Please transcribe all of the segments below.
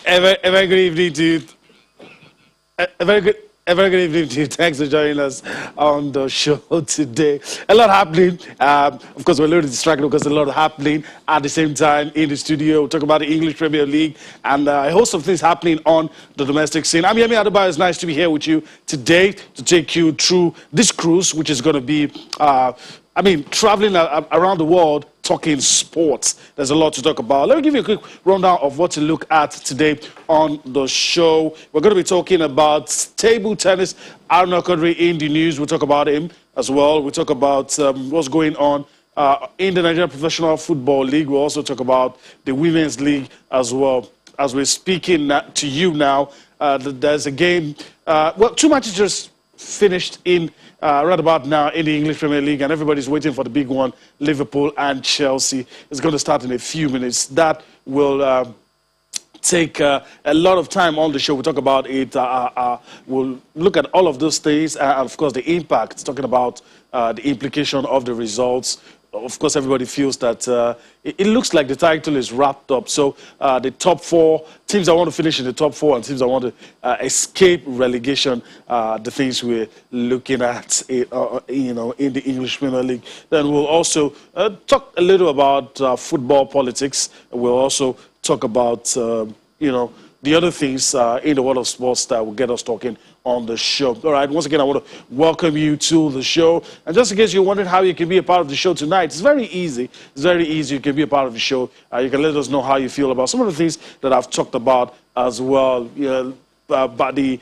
A very good evening to you. A very good evening to you. Thanks for joining us on the show today. A lot happening. Of course, we're a little distracted because a lot happening at the same time in the studio. We'll talk about the English Premier League and a host of things happening on the domestic scene. I'm Yemi Adebayo. It's nice to be here with you today to take you through this cruise, which is going to be, traveling around the world, talking sports. There's a lot to talk about. Let me give you a quick rundown of what to look at today on the show. We're going to be talking about table tennis. Aaron Okodri in the news. We'll talk about him as well. We'll talk about what's going on in the Nigerian Professional Football League. We'll also talk about the Women's League as well. As we're speaking to you now, there's a game. Two matches just finished in right about now in the English Premier League, and everybody's waiting for the big one, Liverpool and Chelsea. It's going to start in a few minutes. That will take a lot of time on the show. We'll talk about it. We'll look at all of those things, and of course the impact, talking about the implication of the results. Of course, everybody feels that it looks like the title is wrapped up. So the top four teams that want to finish in the top four and teams that want to escape relegation, the things we're looking at, in the English Premier League. Then we'll also talk a little about football politics. We'll also talk about, the other things in the world of sports that will get us talking on the show. All right, once again, I want to welcome you to the show. And just in case you're wondering how you can be a part of the show tonight, it's very easy. It's very easy. You can be a part of the show. You can let us know how you feel about some of the things that I've talked about as well. About the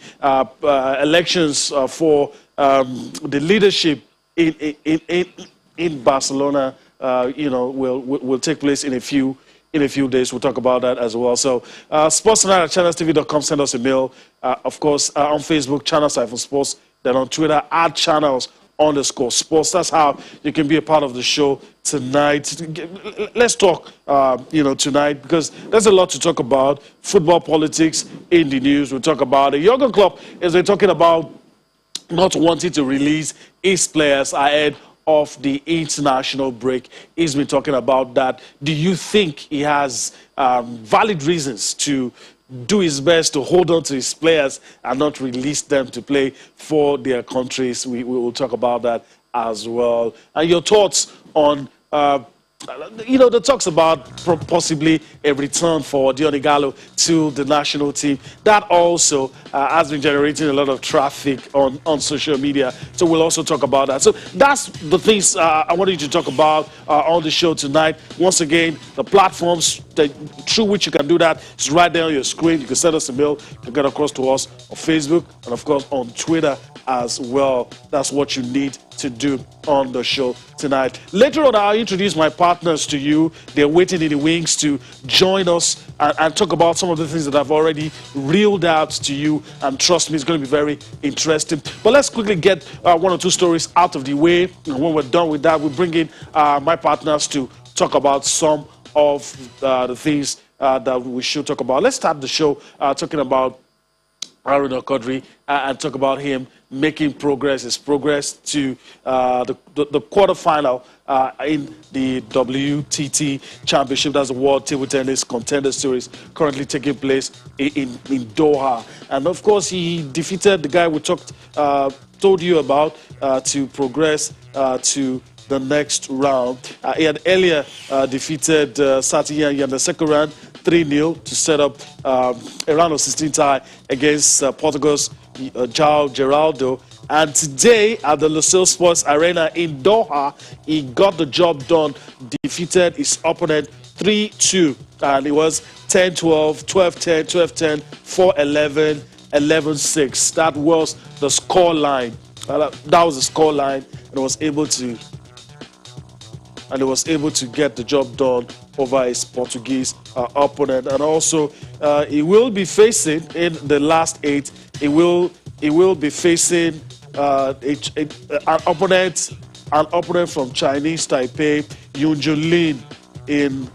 elections for the leadership in Barcelona, will take place in a few days. We'll talk about that as well. So, sports tonight at channelstv.com. Send us a mail. Of course, on Facebook, channels-sports. Then on Twitter, @channels_sports. That's how you can be a part of the show tonight. Let's talk, tonight, because there's a lot to talk about. Football politics in the news. We'll talk about it. Jurgen Klopp is talking about not wanting to release his players ahead of the international break. He's been talking about that. Do you think he has valid reasons to do his best to hold on to his players and not release them to play for their countries? We will talk about that as well. And your thoughts on the talks about possibly a return for Diony Gallo to the national team. That also has been generating a lot of traffic on social media. So we'll also talk about that. So that's the things I wanted you to talk about on the show tonight. Once again, the platforms through which you can do that is right there on your screen. You can send us a mail to get across to us on Facebook and, of course, on Twitter as well. That's what you need to do on the show tonight. Later on, I'll introduce my partners to you. They're waiting in the wings to join us and talk about some of the things that I've already reeled out to you. And trust me, it's going to be very interesting. But let's quickly get one or two stories out of the way. And when we're done with that, we'll bring in my partners to talk about some of the things that we should talk about. Let's start the show talking about Aaron Okodri and talk about him making progress, his progress to the quarterfinal in the WTT Championship. That's the World Table Tennis Contender Series currently taking place in Doha. And of course, he defeated the guy we told you about to progress to the next round. He had earlier defeated Satya in the second round, 3-0 to set up a round of 16 tie against Portugal's João Geraldo. And today at the Lusail Sports Arena in Doha, he got the job done, defeated his opponent 3-2. And it was 10-12, 12-10, 12-10, 4-11, 11-6. That was the score line. That was the score line, and was able to get the job done over his Portuguese opponent. And also, he will be facing in the last 8. He will be facing an opponent from Chinese Taipei, Yoon Jun-lin, in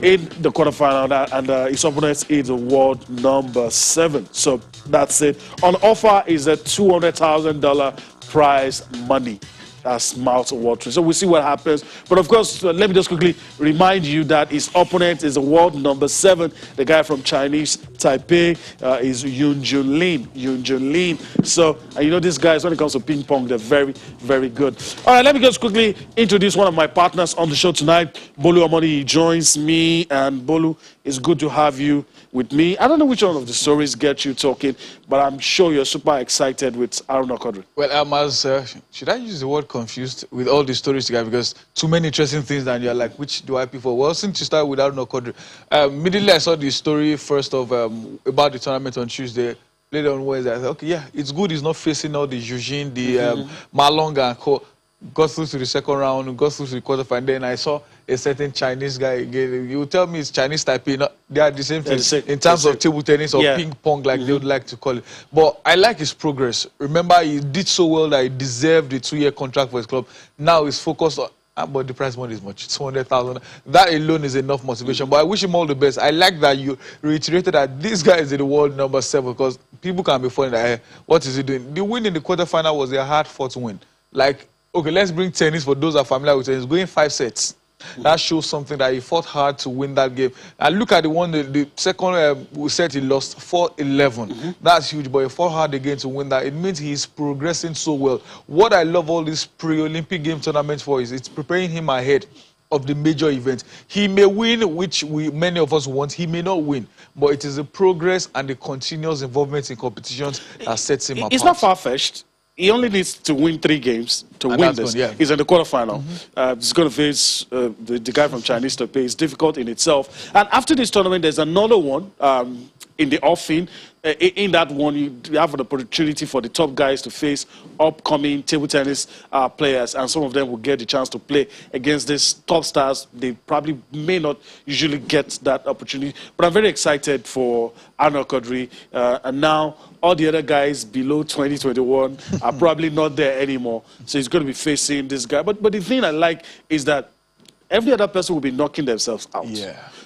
the quarterfinal, and his opponent is the world number 7. So that's it. On offer is a $200,000 prize money. that's mouth-watering. So we'll see what happens. But of course, let me just quickly remind you that his opponent is the world number 7. The guy from Chinese Taipei is Yoon Jun Lin. So, you know, these guys, when it comes to ping pong, they're very, very good. All right, let me just quickly introduce one of my partners on the show tonight. Bolu Amoni joins me, and Bolu, it's good to have you with me. I don't know which one of the stories get you talking, but I'm sure you're super excited with Aaron Okodri. Well, should I use the word confused with all the stories together? Because too many interesting things, and you're like, which do I prefer? Well, since you start with Aaron Okodri, immediately I saw the story first of about the tournament on Tuesday. Later on Wednesday, I thought, okay, yeah, it's good he's not facing all the Eugene, the Malonga and Co. Got through to the second round, got through to the quarterfinal. Then I saw a certain Chinese guy again. You tell me it's Chinese Taipei. They are the same thing in terms of table tennis or ping pong, like they would like to call it. But I like his progress. Remember, he did so well that he deserved the 2-year contract for his club. Now he's focused on. But the prize money is much, 200,000. That alone is enough motivation. But I wish him all the best. I like that you reiterated that this guy is in the world number 7, because people can be funny that, hey, what is he doing? The win in the quarterfinal was a hard-fought win. Like, okay, let's bring tennis for those who are familiar with tennis. Going 5 sets. That shows something that he fought hard to win that game. And look at the one, the second set he lost, 4-11. That's huge, but he fought hard again to win that. It means he's progressing so well. What I love all these pre-Olympic game tournaments for is it's preparing him ahead of the major events. He may win, which many of us want. He may not win, but it is the progress and the continuous involvement in competitions that sets him apart. It's not far-fetched. He only needs to win 3 games to win this. He's in the quarterfinal. He's going to face the guy from Chinese Taipei. It's difficult in itself. And after this tournament, there's another one in the offing. In that one, you have an opportunity for the top guys to face upcoming table tennis players, and some of them will get the chance to play against these top stars. They probably may not usually get that opportunity. But I'm very excited for Aaron Okodri. And now all the other guys below 2021 are probably not there anymore. So he's going to be facing this guy. But the thing I like is that every other person will be knocking themselves out.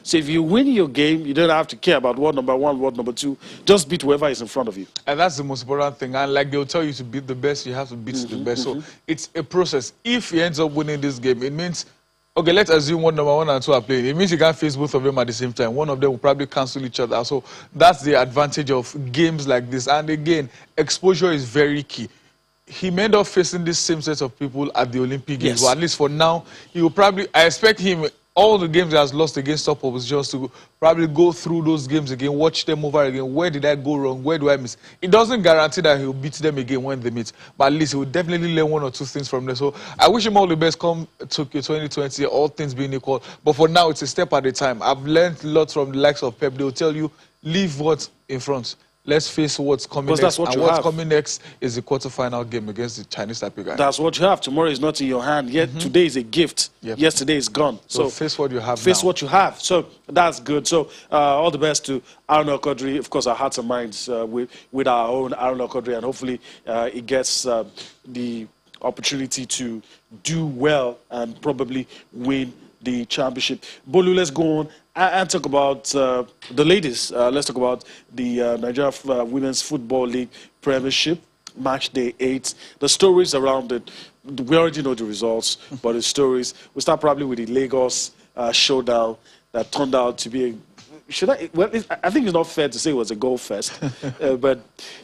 So if you win your game, you don't have to care about world number 1, world number 2. Just beat whoever is in front of you. And that's the most important thing. And like they'll tell you to beat the best, you have to beat the best. So it's a process. If he ends up winning this game, it means, okay, let's assume world number 1 and 2 are playing. It means you can't face both of them at the same time. One of them will probably cancel each other. So that's the advantage of games like this. And again, exposure is very key. He may end up facing this same set of people at the Olympic Games, but at least for now, he will probably, I expect him, all the games he has lost against top oppositions, to probably go through those games again, watch them over again. Where did I go wrong? Where do I miss? It doesn't guarantee that he'll beat them again when they meet, but at least he will definitely learn 1 or 2 things from them. So I wish him all the best come Tokyo 2020, all things being equal. But for now, it's a step at a time. I've learned a lot from the likes of Pep. They'll tell you, leave what's in front. Let's face what's coming next. What's coming next is the quarterfinal game against the Chinese Taipei guy. That's what you have. Tomorrow is not in your hand. Yet today is a gift. Yesterday is gone. So face what you have. Face what you have. So that's good. So all the best to Aaron Okodri. Of course, our hearts and minds with our own Aaron Okodri, and hopefully he gets the opportunity to do well and probably win the championship. Bolu, let's go on and talk about the ladies. Let's talk about the Nigeria Women's Football League Premiership, match day 8. The stories around it, we already know the results, but the stories, we'll start probably with the Lagos showdown that turned out to be I think it's not fair to say it was a goal fest, but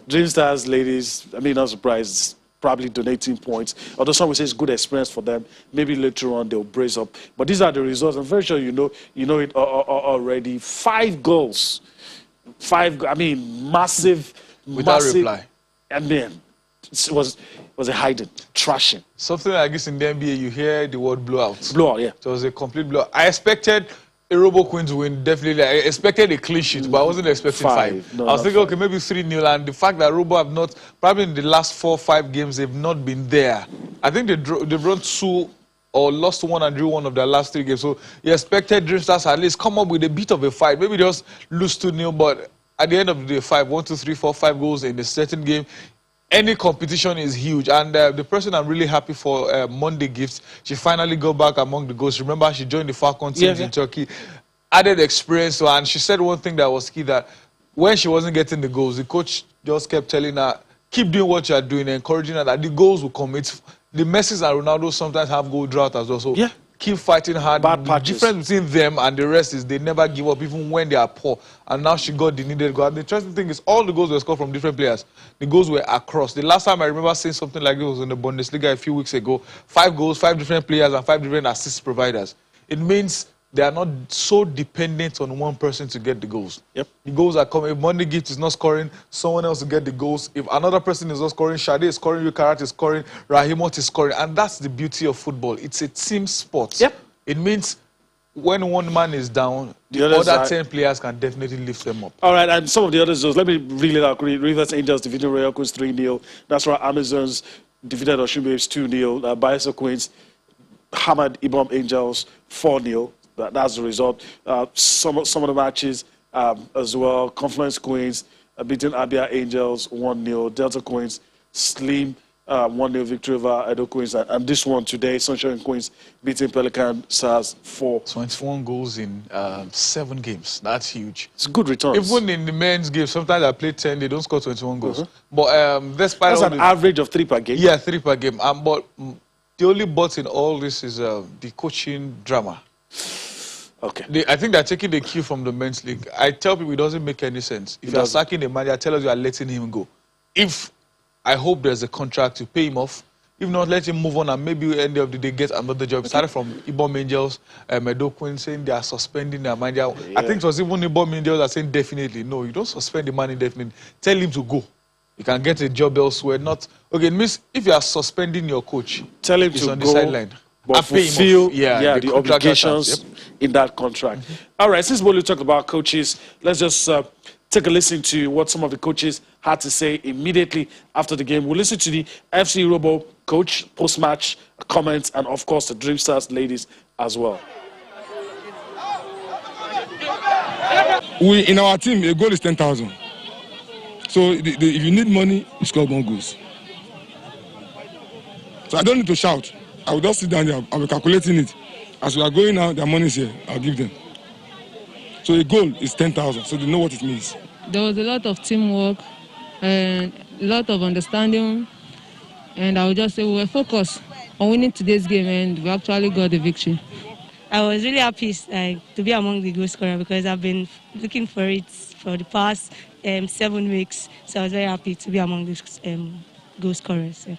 Dream Stars ladies, I mean, not surprised, probably donating points. Although some will say it's good experience for them. Maybe later on they'll brace up. But these are the results. I'm very sure you know it already. 5 goals. 5, I mean, massive. Without reply. And then it was a hiding, trashing. Something like this in the NBA, you hear the word blowout. Blowout, yeah. So it was a complete blowout. I expected a Robo Queen to win, definitely. I expected a clean sheet, but I wasn't expecting 5. No, I was thinking, okay, maybe 3-0. And the fact that Robo have not, probably in the last 4 or 5 games, they've not been there. I think they've run 2 or lost 1 and drew 1 of their last 3 games. So you expected Dream Stars at least come up with a bit of a fight. Maybe just lose 2-0, but at the end of the day, 1, 2, 3, 4, 5 goals in a certain game. Any competition is huge, and the person I'm really happy for, Monday Gifts, she finally got back among the goals. Remember, she joined the Falcon teams in Turkey, added experience, and she said one thing that was key, that when she wasn't getting the goals, the coach just kept telling her, keep doing what you're doing, encouraging her that the goals will come. It's the Messis and Ronaldo sometimes have goal drought as well. So yeah, keep fighting hard. Bad The patches. difference between them and the rest is they never give up, even when they are poor. And now she got the needed goal. And the interesting thing is all the goals were scored from different players. The goals were across. The last time I remember seeing something like this was in the Bundesliga a few weeks ago. 5 goals, 5 different players, and 5 different assist providers. It means they are not so dependent on one person to get the goals. Yep. The goals are coming. If Monday Gift is not scoring, someone else will get the goals. If another person is not scoring, Shade is scoring, Yukarat is scoring, Rahimot is scoring. And that's the beauty of football. It's a team sport. Yep. It means when one man is down, the others other are... 10 players can definitely lift them up. All right, and some of the others, let me read it out. Rivers Angels defeated Royal Queens 3-0. That's why Amazons defeated Osun Babes 2-0. Bayelsa Queens hammered Ibom Angels 4-0. That's the result. Some of the matches as well. Confluence Queens beating Abia Angels 1-0. Delta Queens slim 1-0 victory over Edo Queens. And this one today, Sunshine Queens beating Pelican Stars 4. 21 goals in 7 games. That's huge. It's good returns. Even in the men's game, sometimes I play 10, they don't score 21 goals. But despite that's an average of 3 per game. Yeah, 3 per game. But the only but in all this is the coaching drama. Okay. I think they're taking the cue from the men's league. I tell people it doesn't make any sense. If you're sacking the manager, tell us you are letting him go. If I hope there's a contract to pay him off, if not, let him move on and maybe at the end of the day get another job. It started from Ibom Angels, Edo Queen saying they are suspending their manager. Yeah. I think it was even Ibom Angels that saying definitely. No, you don't suspend the man indefinitely. Tell him to go. You can get a job elsewhere. Not okay. It means if you are suspending your coach, tell him to on go. The sideline. But fulfill the obligations in that contract. All right, since we talked about coaches, let's just take a listen to what some of the coaches had to say immediately after the game. We'll listen to the FC Robo coach, post-match comments, and of course the Dream Stars ladies as well. In our team, a goal is 10,000. So if you need money, you score 1 goal. So I don't need to shout. I will just sit down there. I'll be calculating it. As we are going now, their money is here. I'll give them. So a goal is 10,000. So they know what it means. There was a lot of teamwork and a lot of understanding. And I would just say we were focused on winning today's game, and we actually got the victory. I was really happy to be among the goal scorers because I've been looking for it for the past 7 weeks. So I was very happy to be among the goal scorers. Yeah.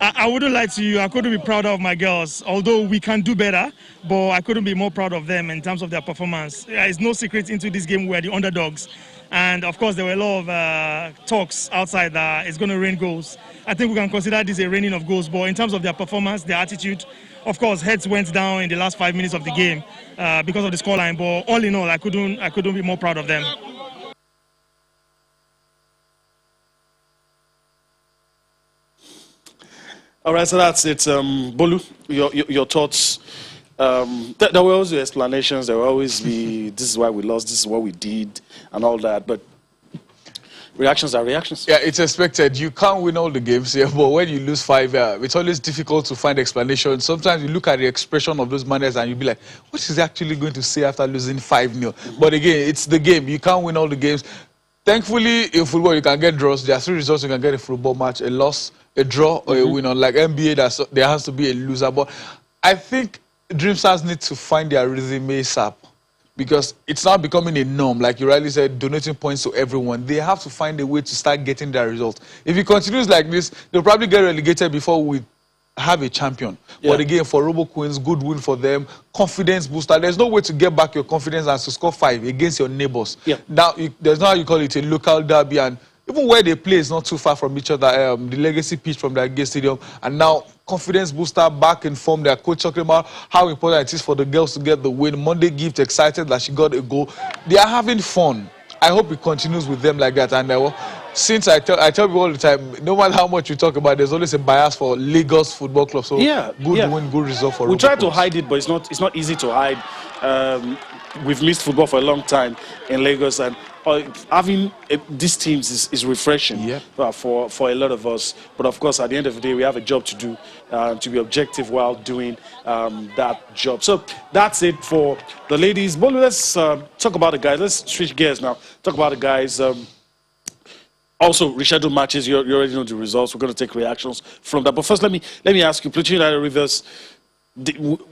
I wouldn't lie to you, I couldn't be prouder of my girls, although we can do better, but I couldn't be more proud of them in terms of their performance. It's no secret into this game we're the underdogs. And of course, there were a lot of talks outside that it's going to rain goals. I think we can consider this a raining of goals, but in terms of their performance, their attitude, of course, heads went down in the last 5 minutes of the game because of the scoreline, but all in all, I couldn't be more proud of them. All right, so that's it. Bolu, your thoughts. There will always be explanations. There will always be, this is why we lost, this is what we did, and all that. But reactions are reactions. Yeah, it's expected. You can't win all the games here, but when you lose 5, it's always difficult to find explanations. Sometimes you look at the expression of those managers and you'll be like, what is he actually going to say after losing 5-0? But again, it's the game. You can't win all the games. Thankfully, in football, you can get draws. There are 3 results you can get in a football match: a loss, a draw, or a win. Unlike NBA, there has to be a loser. But I think Dream Stars need to find their rhythm ASAP because it's now becoming a norm. Like you rightly said, donating points to everyone. They have to find a way to start getting their results. If it continues like this, they'll probably get relegated before we have a champion. Yeah. But again, for Robo Queens, good win for them. Confidence booster. There's no way to get back your confidence and to score 5 against your neighbors. Yeah. Now, there's no how you call it a local derby, and even where they play is not too far from each other. The legacy pitch from the Agate Stadium, and now confidence booster back in form. Their coach talking about how important it is for the girls to get the win. Monday Gift excited that she got a goal. They are having fun. I hope it continues with them like that. And since I tell people all the time, no matter how much you talk about, there's always a bias for Lagos Football Club. So good win, good result for. We try to hide it, but it's not easy to hide. We've missed football for a long time in Lagos, and having these teams is refreshing for a lot of us. But of course, at the end of the day, we have a job to do, to be objective while doing that job. So that's it for the ladies. But let's talk about the guys. Let's switch gears now. Talk about the guys. Also, rescheduled matches, you already know the results. We're going to take reactions from that. But first, let me ask you, Plateau United Rivers,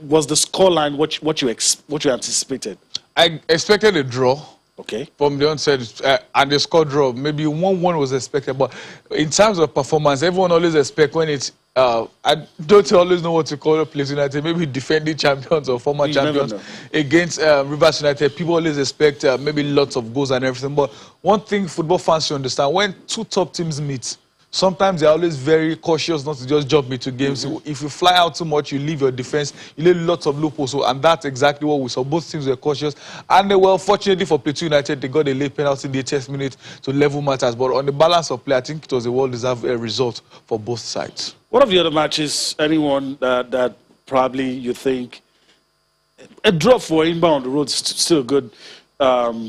was the scoreline what you anticipated? I expected a draw. Okay. From the onset, and the score draw, maybe 1-1 was expected. But in terms of performance, everyone always expects when it's, I don't always know what to call a place United, maybe defending champions or former champions against Rivers United. People always expect maybe lots of goals and everything. But one thing football fans should understand, when two top teams meet, sometimes they're always very cautious not to just jump into games. If you fly out too much, you leave your defense, you leave lots of loopholes. And that's exactly what we saw. Both teams were cautious. And well, fortunately for Plateau United, they got a late penalty in the 80th minute to level matters. But on the balance of play, I think it was a well-deserved result for both sides. What of the other matches, anyone that probably you think a draw for Inbound on the road is still a good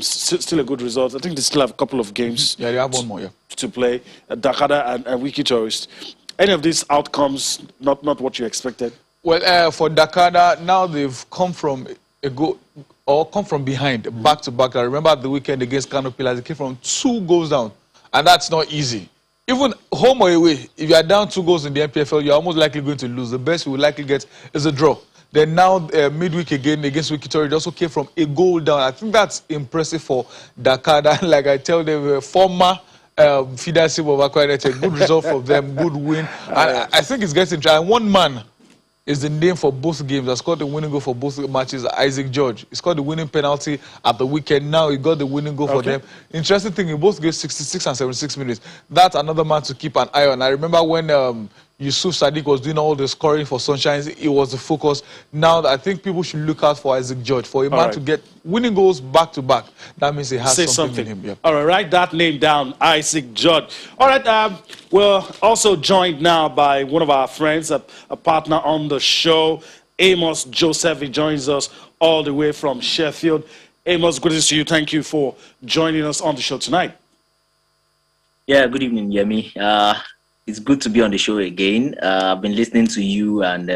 still a good result? I think they still have a couple of games. Yeah, they have one more, to play. Dakar and Wiki Tourist. Any of these outcomes not what you expected? Well, for Dakar, now they've come from a goal or come from behind back to back. I remember the weekend against Kano Pillars, they came from 2 goals down, and that's not easy. Even home or away, if you are down 2 goals in the NPFL, you're almost likely going to lose. The best you will likely get is a draw. Then now, midweek again against Wikitori, it also came from a goal down. I think that's impressive for Dakar. Like I tell them, former Fidasim of Akwa United, good result for them, good win. And I think it's getting try. One man is the name for both games. I scored the winning goal for both matches, Isaac George. He scored the winning penalty at the weekend. Now he got the winning goal for them. Interesting thing, in both games, 66 and 76 minutes. That's another man to keep an eye on. I remember when Yusuf Sadiq was doing all the scoring for Sunshine, it was the focus. Now I think people should look out for Isaac George. For a man to get winning goals back to back, that means he has something in him. Yeah. All right, write that name down, Isaac George. All right, we're also joined now by one of our friends, a partner on the show, Amos Joseph. He joins us all the way from Sheffield. Amos, good to see you. Thank you for joining us on the show tonight. Yeah, good evening, Yemi. It's good to be on the show again. I've been listening to you and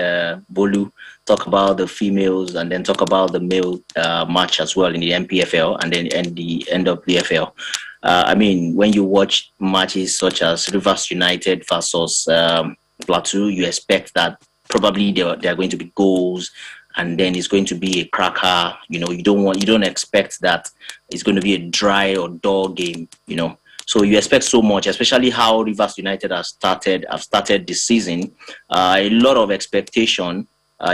Bolu talk about the females and then talk about the male match as well in the NPFL and then the end of the FL. I mean, when you watch matches such as Rivers United versus Plateau, you expect that probably there are going to be goals and then it's going to be a cracker. You know, you don't expect that it's going to be a dry or dull game, you know. So you expect so much, especially how Rivers United have started this season. A lot of expectation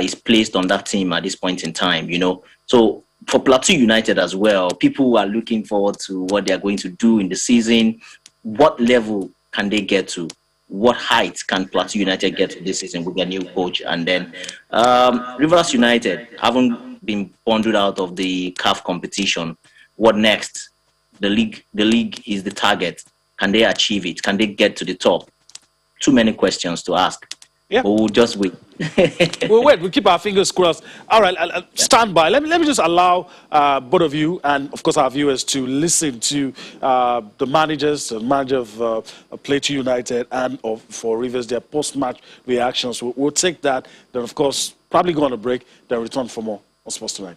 is placed on that team at this point in time, you know. So for Plateau United as well, people are looking forward to what they are going to do in the season. What level can they get to? What height can Plateau United get to this season with their new coach? And then Rivers United haven't been bundled out of the CAF competition. What next? The league is the target. Can they achieve it? Can they get to the top? Too many questions to ask. Yeah. But we'll just wait. We'll wait. We'll keep our fingers crossed. All right, stand by. Let me just allow both of you and, of course, our viewers to listen to the manager of Plateau United and for Rivers, their post-match reactions. We'll take that. Then, of course, probably go on a break. Then return for more on Sports Tonight.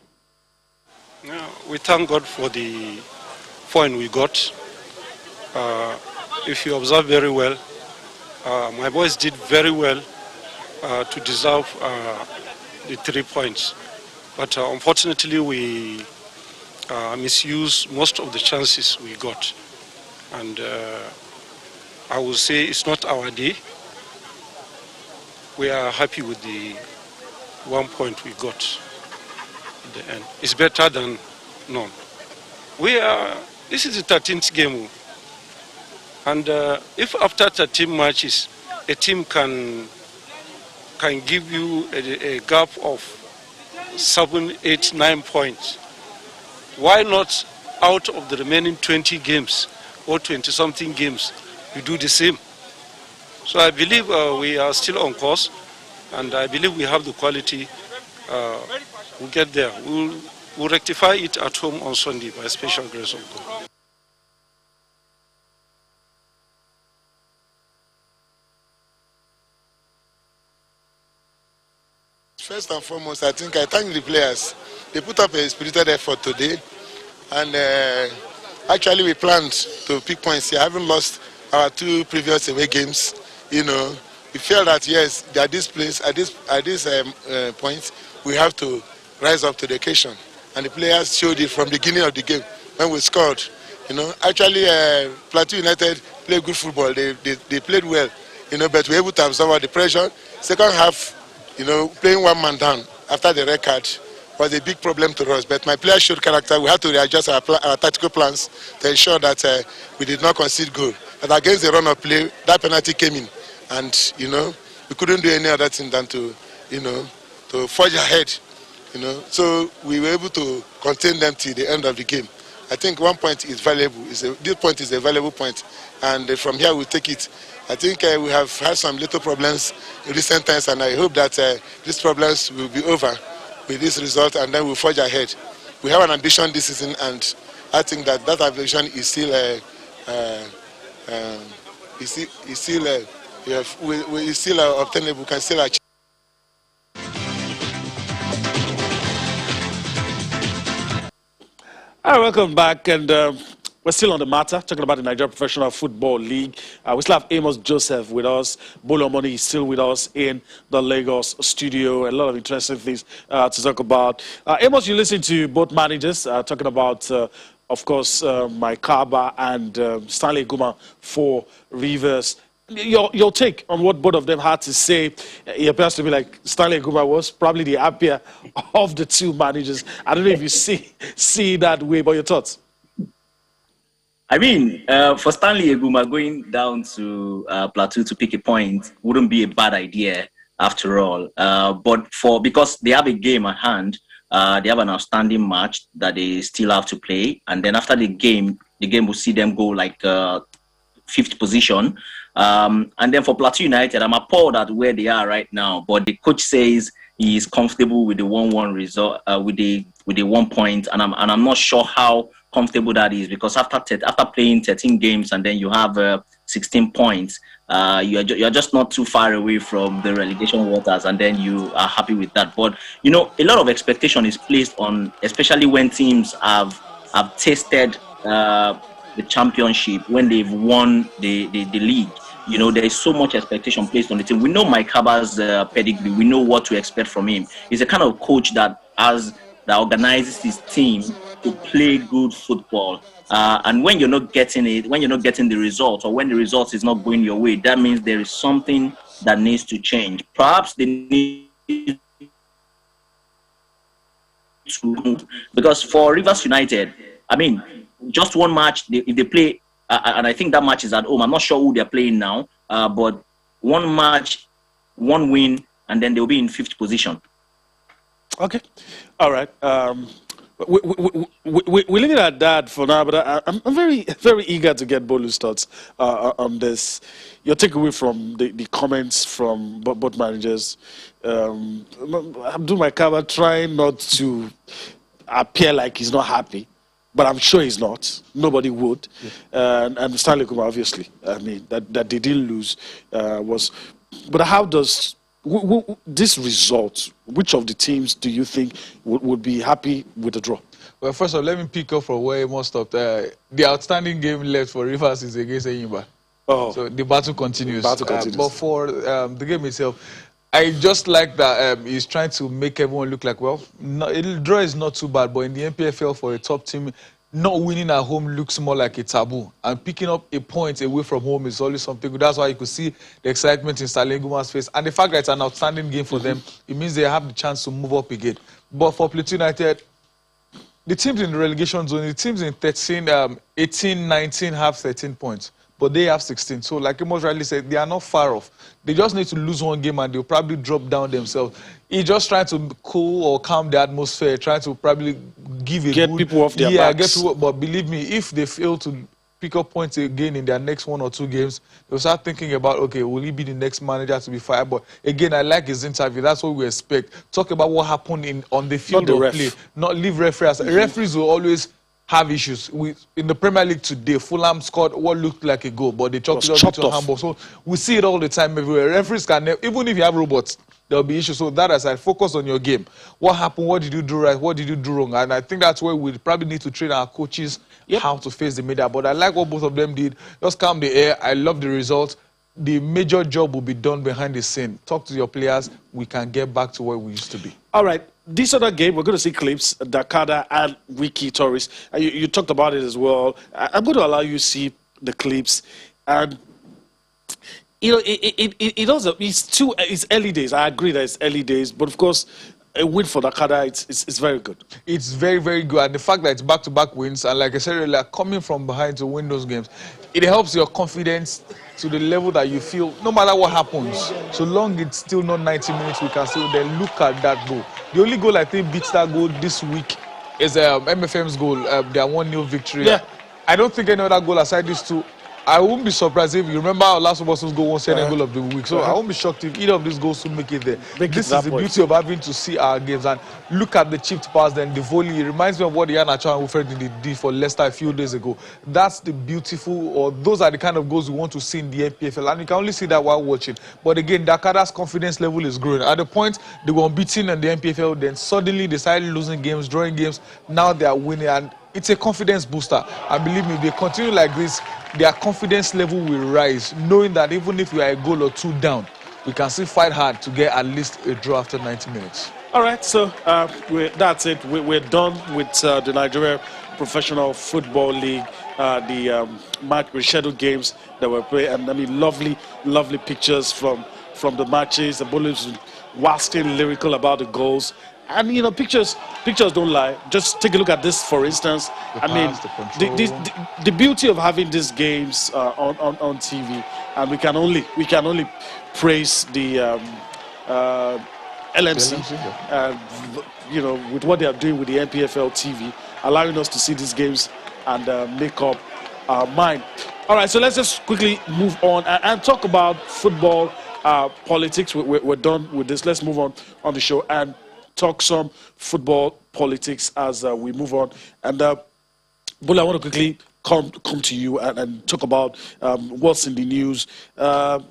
Yeah, we thank God for the point we got. If you observe very well, my boys did very well to deserve the 3 points. But unfortunately, we misused most of the chances we got. And I will say it's not our day. We are happy with the 1 point we got at the end. It's better than none. This is the 13th game. And if after 13 matches, a team can give you a gap of 7, 8, 9 points, why not out of the remaining 20 games or 20-something games, you do the same? So I believe we are still on course, and I believe we have the quality. We'll get there. We'll rectify it at home on Sunday by special grace of God. First and foremost, I thank the players. They put up a spirited effort today, and actually we planned to pick points here. I haven't lost our 2 previous away games, you know, we feel that yes, at this place, at this point, we have to rise up to the occasion. And the players showed it from the beginning of the game when we scored. You know, actually, Plateau United played good football. They played well, you know, but we were able to absorb the pressure. Second half, you know, playing 1 man down after the red card was a big problem to us. But my players showed character. We had to readjust our tactical plans to ensure that we did not concede goal. But against the run of play, that penalty came in. And, you know, we couldn't do any other thing than to, you know, to forge ahead, you know. So we were able to contain them till the end of the game. I think 1 point is valuable. This point is a valuable point. And from here we'll take it. I think we have had some little problems in recent times, and I hope that these problems will be over with this result, and then we'll forge ahead. We have an ambition this season, and I think that ambition is still obtainable. We can still achieve. All right, welcome back, and we're still on the matter, talking about the Nigeria Professional Football League. We still have Amos Joseph with us. Bolo Money is still with us in the Lagos studio. A lot of interesting things to talk about. Amos, you listen to both managers talking about, of course, Mike Kaba and Stanley Guma for Rivers. Your take on what both of them had to say. It appears to me like Stanley Guma was probably the happier of the 2 managers. I don't know if you see that way, but your thoughts? I mean, for Stanley Eguma, going down to Plateau to pick a point wouldn't be a bad idea after all. But because they have a game at hand, they have an outstanding match that they still have to play. And then after the game will see them go like 5th position. And then for Plateau United, I'm appalled at where they are right now. But the coach says he is comfortable with the 1-1 result, with the 1 point, and I'm not sure how comfortable that is, because after playing 13 games and then you have 16 points, you're just not too far away from the relegation waters, and then you are happy with that. But you know, a lot of expectation is placed on, especially when teams have tasted the championship, when they've won the league. You know, there is so much expectation placed on the team. We know Mike Kaba's pedigree. We know what to expect from him. He's a kind of coach that organizes his team to play good football. And when you're not getting it, when you're not getting the results, or when the result is not going your way, that means there is something that needs to change. Perhaps they need to, because for Rivers United, I mean, just 1 match, if they play, and I think that match is at home. I'm not sure who they're playing now, but 1 match, 1 win, and then they'll be in 5th position. Okay, all right. We leave it at that for now, but I'm very, very eager to get Bolu's thoughts on this. Your takeaway from the comments from both managers. Abdul Maikaba trying not to appear like he's not happy, but I'm sure he's not. Nobody would. Yeah. And Stanley Kuma, obviously, I mean, that they didn't lose was... But how does this result, which of the teams do you think would be happy with the draw? Well, first of all, let me pick up from where Amos stopped. The outstanding game left for Rivers is against Enyimba. Oh. So the battle continues. But for the game itself, I just like that he's trying to make everyone look like, well, draw is not too bad, but in the NPFL for a top team, not winning at home looks more like a taboo. And picking up a point away from home is always something good. That's why you could see the excitement in Stanley Guma's face. And the fact that it's an outstanding game for them, it means they have the chance to move up again. But for Plateau United, the teams in the relegation zone, the teams in 18, 19 have 13 points. But they have 16. So like Amos rightly said, they are not far off. They just need to lose 1 game and they'll probably drop down themselves. He's just trying to cool or calm the atmosphere, trying to probably give a get people off their backs. But believe me, if they fail to pick up points again in their next 1 or 2 games, they'll start thinking about, okay, will he be the next manager to be fired? But again, I like his interview. That's what we expect. Talk about what happened on the field of play. Not leave referees. Referees will always have issues. In the Premier League today, Fulham scored what looked like a goal, but they chopped it up into a handball. So we see it all the time everywhere. Referees can, even if you have robots, there'll be issues. So that aside, focus on your game. What happened? What did you do right? What did you do wrong? And I think that's where we probably need to train our coaches how to face the media. But I like what both of them did. Just calm the air. I love the result. The major job will be done behind the scene. Talk to your players. We can get back to where we used to be. All right. This other game, we're going to see clips, Dakada and Wiki Torres. You talked about it as well. I'm going to allow you to see the clips. And, you know, it's early days. I agree that it's early days. But, of course, a win for Dakada, it's very good. It's very, very good. And the fact that it's back-to-back wins, and like I said earlier, coming from behind to win those games, it helps your confidence to the level that you feel, no matter what happens, so long it's still not 90 minutes, we can still then look at that goal. The only goal I think beats that goal this week is MFM's goal, their 1-0 victory. Yeah. I don't think any other goal aside these two. I won't be surprised if you remember our last Boston's goal was second goal of the week. So I won't be shocked if either of these goals will make it there. This is the beauty of having to see our games and look at the chipped pass, then the volley. It reminds me of what Ian Acho and Wilfred did for Leicester a few days ago. That's the beautiful, or those are the kind of goals we want to see in the NPFL. And you can only see that while watching. But again, Dakada's confidence level is growing. At the point they were unbeaten in the NPFL, then suddenly they started losing games, drawing games. Now they are winning. And it's a confidence booster. And believe me, if they continue like this, their confidence level will rise, knowing that even if we are a goal or two down, we can still fight hard to get at least a draw after 90 minutes. All right, so that's it. We're done with the Nigeria Professional Football League, the match rescheduled games that were played. And I mean, lovely pictures from the matches. The Bullets waxing lyrical about the goals. And, you know, pictures don't lie. Just take a look at this, for instance. The beauty of having these games on TV, and we can only praise the LMC, you know, with what they are doing with the NPFL TV, allowing us to see these games and make up our mind. All right, so let's just quickly move on and talk about football politics. We're done with this. Let's move on the show and talk some football politics as we move on. And Bula, I want to quickly come to you and talk about what's in the news. Our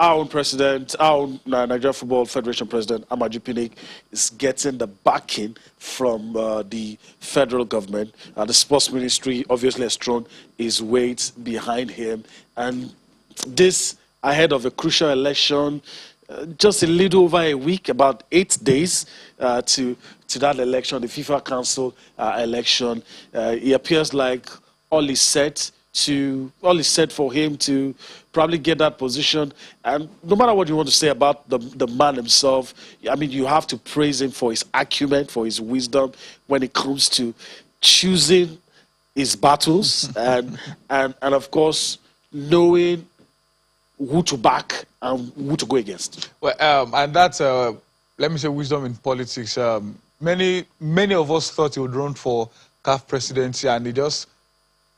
own president, our own Nigeria Football Federation president, Amaju Pinnick, is getting the backing from the federal government. The sports ministry obviously has thrown his weight behind him. And this ahead of a crucial election, just a little over a week, about 8 days to that election, the FIFA Council election. It appears like all is set for him to probably get that position. And no matter what you want to say about the man himself, I mean, you have to praise him for his acumen, for his wisdom when it comes to choosing his battles and of course knowing who to back and who to go against. Well, and that's let me say wisdom in politics. Many of us thought he would run for CAF presidency, and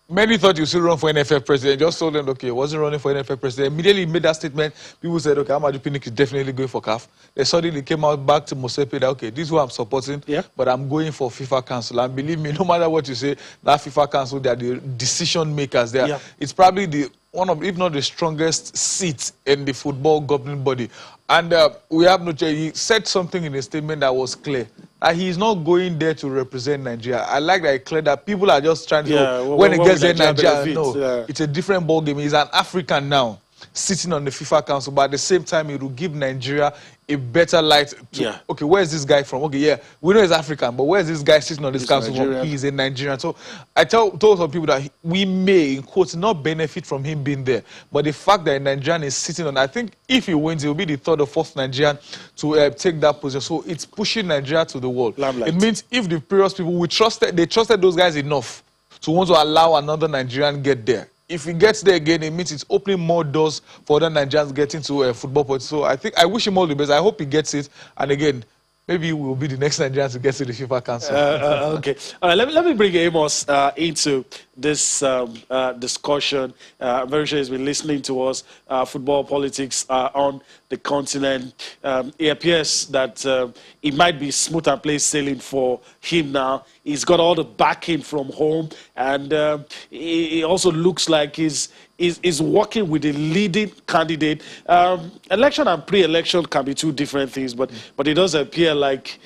many thought he would still run for NFF president. Just told them, okay, he wasn't running for NFF president. Immediately he made that statement. People said, okay, Amaju Pinnick is definitely going for CAF. They suddenly came out back to Mosepe that, okay, this is who I'm supporting, but I'm going for FIFA Council. And believe me, no matter what you say, that FIFA Council, they are the decision makers there. It's probably one of, if not the strongest seat in the football governing body. And we have no choice. He said something in a statement that was clear. He's not going there to represent Nigeria. I like that he cleared that people are just trying to, when he gets there, Nigeria, no, it's a different ballgame. He's an African now, sitting on the FIFA Council, but at the same time, it will give Nigeria a better light to, okay, where is this guy from? Okay, yeah, we know he's African, but where is this guy sitting on this council from? He's a Nigerian. So I told some people that we may, in quotes, not benefit from him being there, but the fact that a Nigerian is sitting on, I think if he wins, he will be the third or fourth Nigerian to take that position. So it's pushing Nigeria to the world. It means if the previous people, they trusted those guys enough to want to allow another Nigerian get there. If he gets there again, it means it's opening more doors for other Nigerians getting to football politics. So I wish him all the best. I hope he gets it. And again, maybe he will be the next Nigerian to get to the FIFA Council. Okay. All right, let me bring Amos into this discussion. I'm very sure he's been listening to us. Football politics on the continent. It appears that it might be smooth and plain sailing for him now. He's got all the backing from home, and it also looks like he's working with a leading candidate. Election and pre-election can be two different things, but it does appear like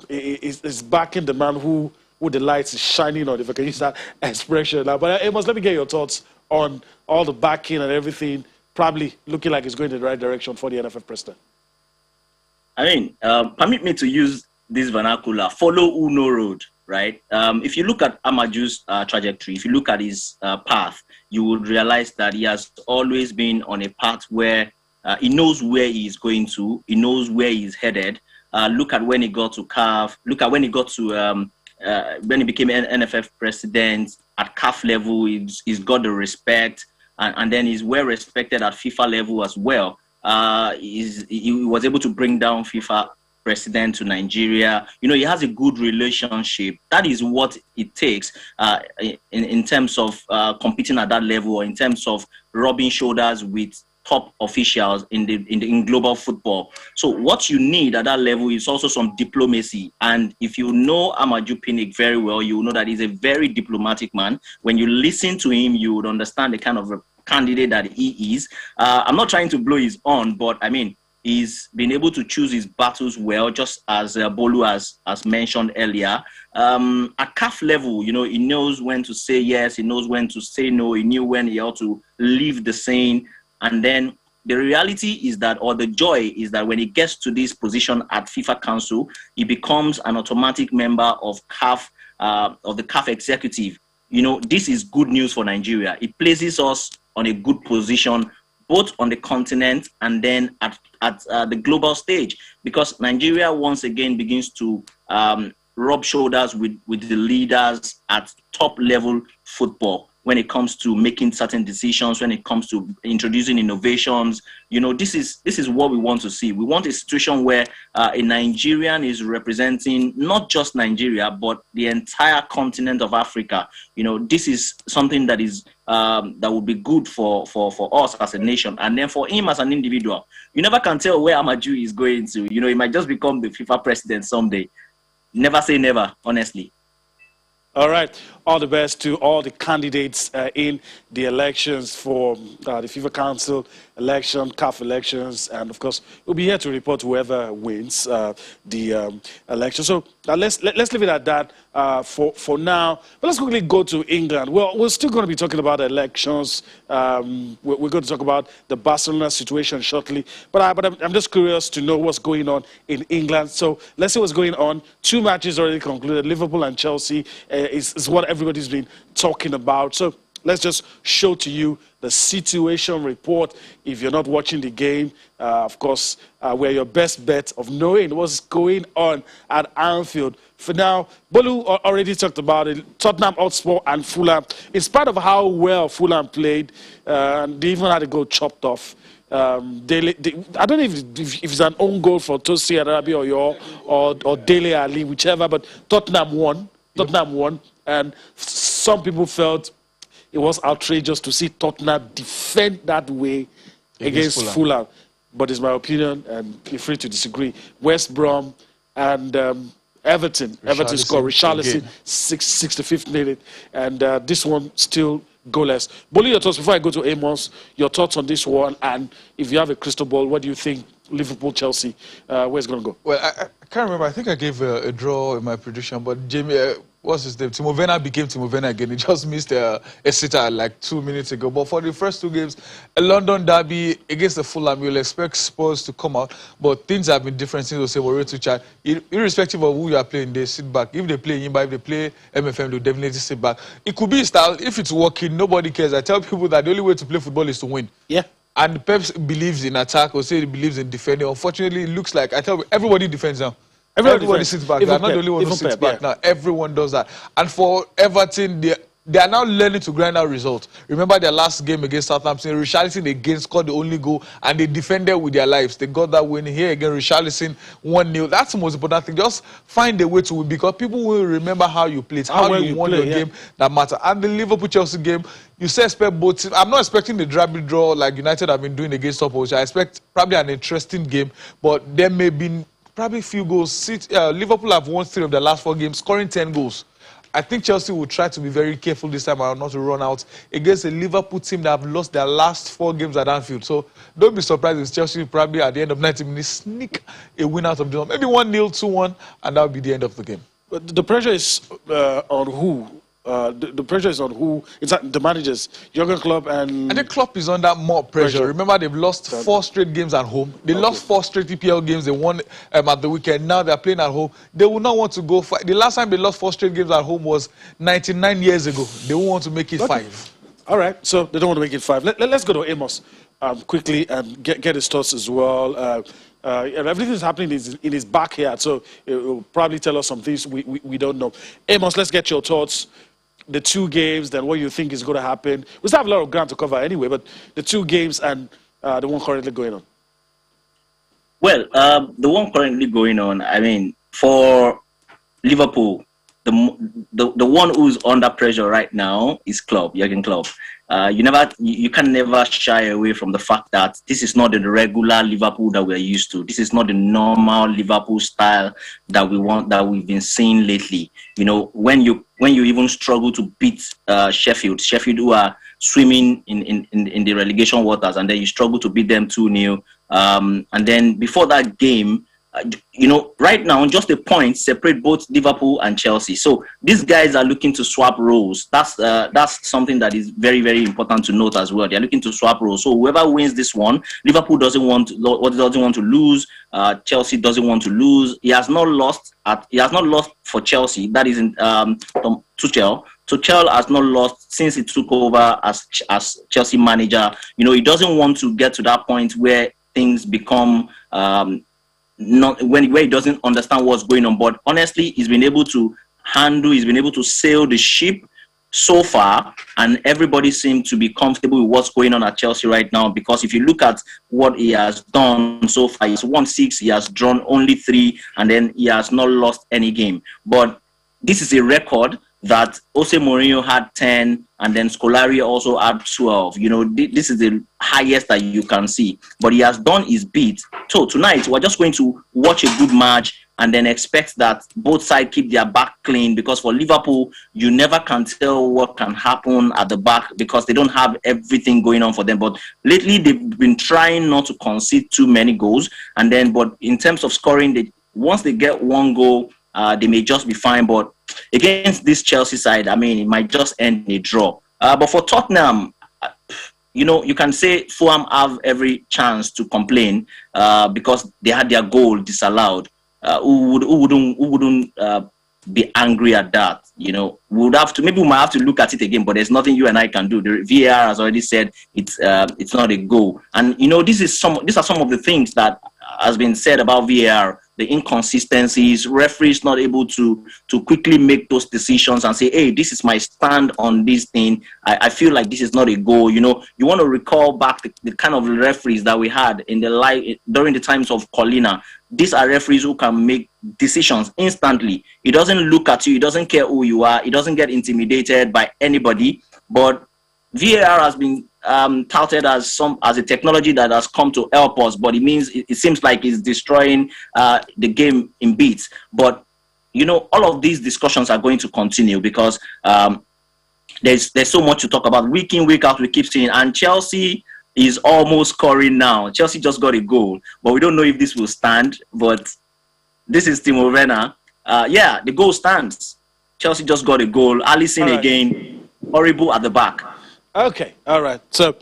is backing the man who the lights is shining on, if I can use that expression now. But Amos, let me get your thoughts on all the backing and everything, probably looking like it's going in the right direction for the NFF president. I mean, permit me to use this vernacular, follow Uno road, right? If you look at Amaju's trajectory, if you look at his path, you would realize that he has always been on a path where he knows where he's going to, he knows where he's headed. Look at when he got to CAF, look at when he got to, when he became NFF president at CAF level, he's got the respect, and then he's well respected at FIFA level as well. He was able to bring down FIFA president to Nigeria. You know, he has a good relationship. That is what it takes in terms of competing at that level, or in terms of rubbing shoulders with top officials in global football. So what you need at that level is also some diplomacy. And if you know Amaju Pinnick very well, you know that he's a very diplomatic man. When you listen to him, you would understand the kind of a candidate that he is. I'm not trying to blow his horn, but I mean, he's been able to choose his battles well, just as Bolu has mentioned earlier. At CAF level, you know, he knows when to say yes, he knows when to say no, he knew when he ought to leave the scene. And then the reality is that, or the joy is that when he gets to this position at FIFA Council, he becomes an automatic member of CAF, of the CAF executive. You know, this is good news for Nigeria. It places us on a good position, both on the continent and then at the global stage, because Nigeria once again begins to rub shoulders with the leaders at top level football when it comes to making certain decisions, when it comes to introducing innovations. You know, this is what we want to see. We want a situation where a Nigerian is representing not just Nigeria, but the entire continent of Africa. You know, this is something that is that would be good for us as a nation, and then for him as an individual. You never can tell where Amaju is going to. You know, he might just become the FIFA president someday. Never say never, honestly. All right. All the best to all the candidates in the elections for the FIFA Council election, CAF elections, and of course, we'll be here to report whoever wins the election. So let's leave it at that for now. But let's quickly go to England. Well, we're still going to be talking about elections. We're going to talk about the Barcelona situation shortly. But I'm just curious to know what's going on in England. So let's see what's going on. 2 matches already concluded. Liverpool and Chelsea is what everybody's been talking about. So let's just show to you the situation report. If you're not watching the game, of course, we're your best bet of knowing what's going on at Anfield. For now, Bolu already talked about it. Tottenham Hotspur and Fulham. In spite of how well Fulham played, they even had a goal chopped off. I don't know if it's an own goal for Tosi Arabi or Dele Ali, whichever, but Tottenham won. Tottenham won. And some people felt it was outrageous to see Tottenham defend that way against Fulham. But it's my opinion, and feel free to disagree. West Brom and Everton scored. Richarlison, 65th minute. And this one still goalless. Bolu, your thoughts before I go to Amos, your thoughts on this one, and if you have a crystal ball, what do you think Liverpool, Chelsea, where's going to go? Well, I can't remember. I think I gave a draw in my prediction, but Jamie, what's his name? Timo Werner became Timo Werner again. He just missed a sitter like 2 minutes ago. But for the first 2 games, a London derby against the Fulham, you'll expect Spurs to come out. But things have been different since they were to chat. Irrespective of who you are playing, they sit back. If they play Yimba, if they play MFM, they'll definitely sit back. It could be style. If it's working, nobody cares. I tell people that the only way to play football is to win. Yeah. And Pep believes in attack, or say he believes in defending. Unfortunately, it looks like, I tell you, everybody defends now. Everybody sits back. They're not the only one who sits back now. Everyone does that. And for Everton, they are now learning to grind out results. Remember their last game against Southampton, Richarlison again scored the only goal and they defended with their lives. They got that win. Here again, Richarlison 1-0. That's the most important thing. Just find a way to win, because people will remember how you played, how well you won play, your game that matter. And the Liverpool-Chelsea game, you say expect both teams. I'm not expecting the drabby draw like United have been doing against Opposition. I expect probably an interesting game, but there may be probably few goals. Liverpool have won 3 of their last 4 games, scoring 10 goals. I think Chelsea will try to be very careful this time around not to run out against a Liverpool team that have lost their last 4 games at Anfield. So don't be surprised if Chelsea probably at the end of 90 minutes sneak a win out of the maybe 1-0, 2-1, and that will be the end of the game. But the pressure is on who? The pressure is on who? It's the managers, Jurgen Klopp and... I think Klopp is under more pressure. Remember, they've lost 4 straight games at home. They lost 4 straight EPL games. They won at the weekend. Now they're playing at home. They will not want to go... The last time they lost 4 straight games at home was 99 years ago. They won't want to make it 5. All right, so they don't want to make it 5. Let's go to Amos quickly and get his thoughts as well. Everything is happening in his backyard, so it will probably tell us some things we don't know. Amos, let's get your thoughts. The 2 games, then what you think is going to happen. We still have a lot of ground to cover anyway, but the 2 games and the one currently going on. Well, the one currently going on, I mean, for Liverpool, the one who's under pressure right now is Jurgen Klopp. You can never shy away from the fact that this is not the regular Liverpool that we're used to. This is not the normal Liverpool style that we've been seeing lately. You know, when you even struggle to beat Sheffield who are swimming in the relegation waters, and then you struggle to beat them 2-0, and then before that game, you know, right now, just a point separate both Liverpool and Chelsea. So these guys are looking to swap roles. That's something that is very, very important to note as well. They're looking to swap roles. So whoever wins this one, Liverpool doesn't want to lose. Chelsea doesn't want to lose. He has not lost for Chelsea. That is from Tuchel. Tuchel has not lost since he took over as Chelsea manager. You know, he doesn't want to get to that point where things become where he doesn't understand what's going on. But honestly, he's been able to sail the ship so far, and everybody seems to be comfortable with what's going on at Chelsea right now, because if you look at what he has done so far, he's won 6, he has drawn only 3, and then he has not lost any game. But this is a record that Jose Mourinho had 10, and then Scolari also had 12. You know, this is the highest that you can see. But he has done his bit. So tonight, we're just going to watch a good match and then expect that both sides keep their back clean, because for Liverpool, you never can tell what can happen at the back because they don't have everything going on for them. But lately, they've been trying not to concede too many goals. And then, but in terms of scoring, once they get 1 goal, they may just be fine. But against this Chelsea side, I mean, it might just end in a draw. But for Tottenham, you know, you can say Fulham have every chance to complain because they had their goal disallowed. Who wouldn't be angry at that? You know, we might have to look at it again, but there's nothing you and I can do. The VAR has already said it's not a goal. And you know, these are some of the things that has been said about VAR. The inconsistencies, referees not able to quickly make those decisions and say, hey, this is my stand on this thing. I feel like this is not a goal. You know, you want to recall back the kind of referees that we had during the times of Colina. These are referees who can make decisions instantly. He doesn't look at you. He doesn't care who you are. He doesn't get intimidated by anybody. But VAR has been touted as a technology that has come to help us, but it seems like it's destroying the game in bits. But you know, all of these discussions are going to continue because there's so much to talk about. Week in, week out, we keep seeing, and Chelsea is almost scoring now. Chelsea just got a goal, but we don't know if this will stand. But this is Timo Werner. Yeah, the goal stands. Chelsea just got a goal. Alisson again, horrible at the back. Okay, all right. So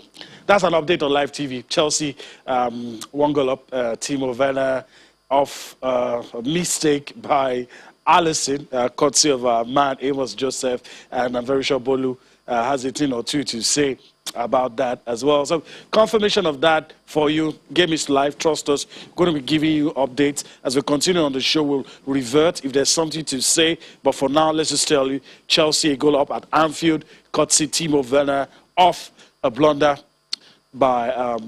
that's an update on live TV. Chelsea, 1 goal up. Timo Werner off a mistake by Allison, courtesy of our man Amos Joseph, and I'm very sure Bolu has a thing or two to say about that as well. So confirmation of that for you. Game is live. Trust us. Going to be giving you updates as we continue on the show. We'll revert if there's something to say. But for now, let's just tell you, Chelsea a goal up at Anfield. Courtesy Timo Werner off a blunder by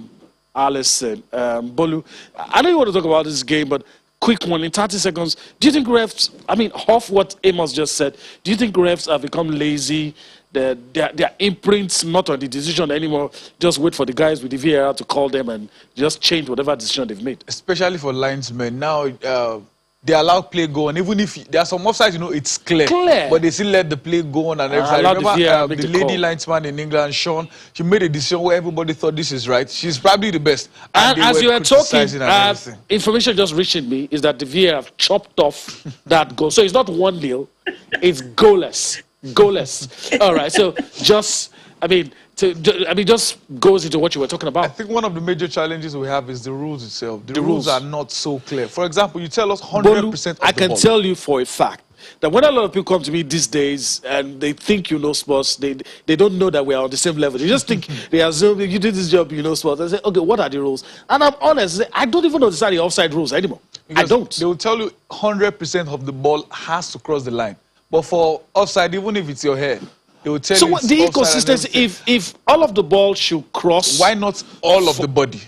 Allison. Bolu, I know you want to talk about this game, but quick one in 30 seconds. Do you think refs, I mean, off what Amos just said, do you think refs have become lazy? Their imprints not on the decision anymore. Just wait for the guys with the VAR to call them and just change whatever decision they've made. Especially for linesmen. Now, they allow play go on. Even if there are some offsides, you know, it's clear. But they still let the play go on. And everything. I remember the lady linesman in England, Sean, she made a decision where everybody thought this is right. She's probably the best. And as you were talking, information just reaching me is that the VAR have chopped off that goal. So it's not 1-0, it's goalless. Goalless. All right, so just, just goes into what you were talking about. I think one of the major challenges we have is the rules itself. The rules are not so clear. For example, you tell us 100% of the ball. I can tell you for a fact that when a lot of people come to me these days and they think you know sports, they don't know that we are on the same level. They just think they assume you did this job, you know sports. I say, okay, what are the rules? And I'm honest, I don't even understand the offside rules anymore. Because I don't. They will tell you 100% of the ball has to cross the line. But for offside, even if it's your hair, they will tell you. So what, the inconsistency, if all of the ball should cross, why not all of the body?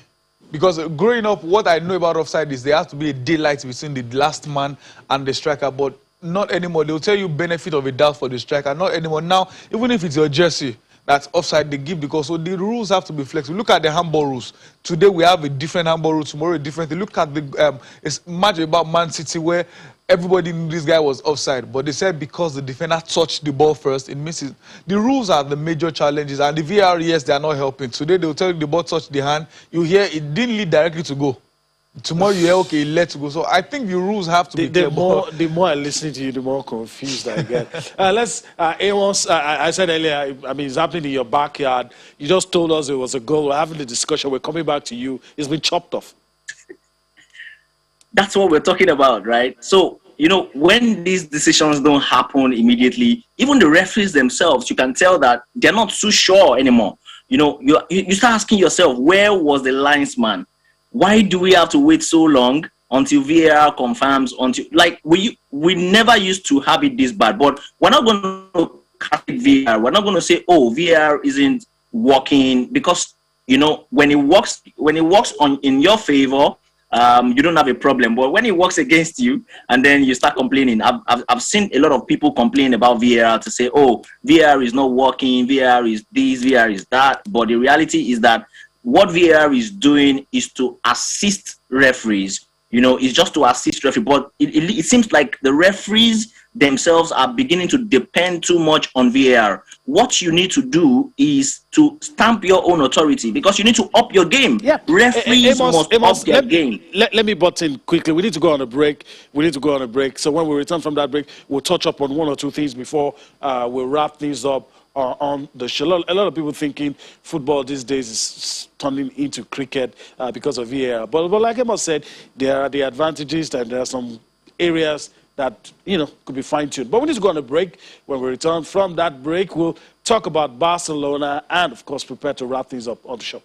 Because growing up, what I know about offside is there has to be a daylight between the last man and the striker, but not anymore. They will tell you benefit of a doubt for the striker, not anymore. Now, even if it's your jersey that's offside, they give because so the rules have to be flexible. Look at the handball rules. Today we have a different handball rule, tomorrow a different. Look at the it's match about Man City where everybody knew this guy was offside, but they said because the defender touched the ball first, it misses. The rules are the major challenges, and the VAR, yes, they are not helping. Today they will tell you the ball touched the hand. You hear it didn't lead directly to go. Tomorrow you hear, okay, let's go. So I think the rules have to be clear. The more I listen to you, the more confused I get. Amos, I said earlier, I mean, it's happening in your backyard. You just told us it was a goal. We're having the discussion. We're coming back to you. It's been chopped off. That's what we're talking about, right? So, you know, when these decisions don't happen immediately, even the referees themselves, you can tell that they're not too sure anymore. You know, you start asking yourself, where was the linesman? Why do we have to wait so long until VAR confirms? Until like we never used to have it this bad, but we're not going to cut VAR. We're not going to say, oh, VAR isn't working because you know when it works in your favor, you don't have a problem. But when it works against you, and then you start complaining, I've seen a lot of people complain about VAR to say, oh, VAR is not working, VAR is this, VAR is that. But the reality is that what VAR is doing is to assist referees. You know, it's just to assist referees. But it seems like the referees themselves are beginning to depend too much on VAR. What you need to do is to stamp your own authority because you need to up your game. Yeah. Referees must up their game. Let me butt in quickly. We need to go on a break. So when we return from that break, we'll touch up on one or two things before we'll wrap things up on the show. A lot of people thinking football these days is turning into cricket because of VAR. But like Emma said, there are the advantages and there are some areas that, you know, could be fine-tuned. But we need to go on a break. When we return from that break, we'll talk about Barcelona and, of course, prepare to wrap things up on the show.